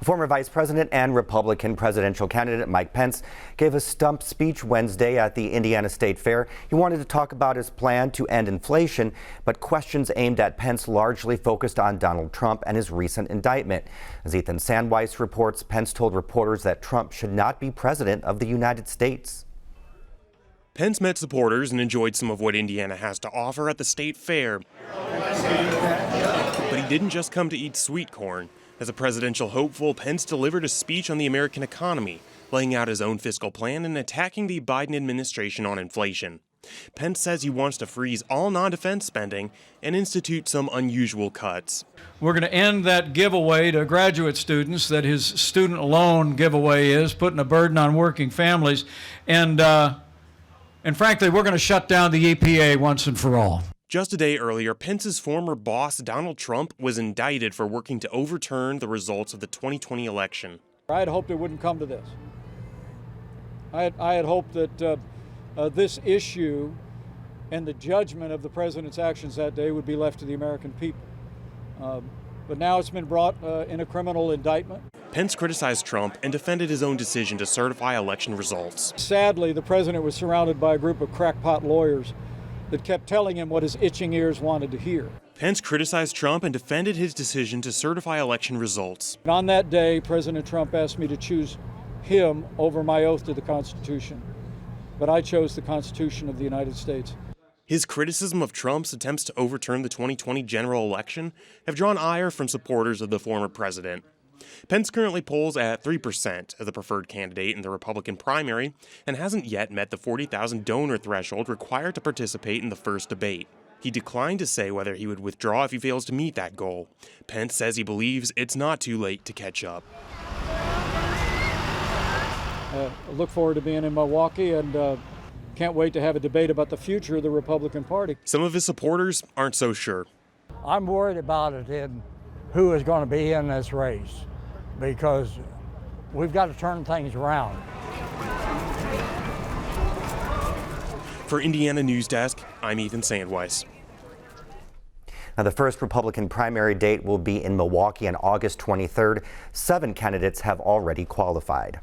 Former Vice President and Republican presidential candidate Mike Pence gave a stump speech Wednesday at the Indiana State Fair. He wanted to talk about his plan to end inflation, but questions aimed at Pence largely focused on Donald Trump and his recent indictment. As Ethan Sandweiss reports, Pence told reporters that Trump should not be president of the United States. Pence met supporters and enjoyed some of what Indiana has to offer at the state fair. But he didn't just come to eat sweet corn. As a presidential hopeful, Pence delivered a speech on the American economy, laying out his own fiscal plan and attacking the Biden administration on inflation. Pence says he wants to freeze all non-defense spending and institute some unusual cuts. We're going to end that giveaway to graduate students that his student loan giveaway is, putting a burden on working families. And frankly, we're going to shut down the EPA once and for all. Just a day earlier, Pence's former boss, Donald Trump, was indicted for working to overturn the results of the 2020 election. I had hoped it wouldn't come to this. I had hoped that this issue and the judgment of the president's actions that day would be left to the American people. But now it's been brought in a criminal indictment. Pence criticized Trump and defended his own decision to certify election results. Sadly, the president was surrounded by a group of crackpot lawyers that kept telling him what his itching ears wanted to hear. Pence criticized Trump and defended his decision to certify election results. On that day, President Trump asked me to choose him over my oath to the Constitution, but I chose the Constitution of the United States. His criticism of Trump's attempts to overturn the 2020 general election have drawn ire from supporters of the former president. Pence currently polls at 3% as the preferred candidate in the Republican primary and hasn't yet met the 40,000 donor threshold required to participate in the first debate. He declined to say whether he would withdraw if he fails to meet that goal. Pence says he believes it's not too late to catch up. I look forward to being in Milwaukee and can't wait to have a debate about the future of the Republican Party. Some of his supporters aren't so sure. I'm worried about it in who is going to be in this race, because we've got to turn things around. For Indiana News Desk, I'm Ethan Sandweiss. Now, the first Republican primary date will be in Milwaukee on August 23rd. 7 candidates have already qualified.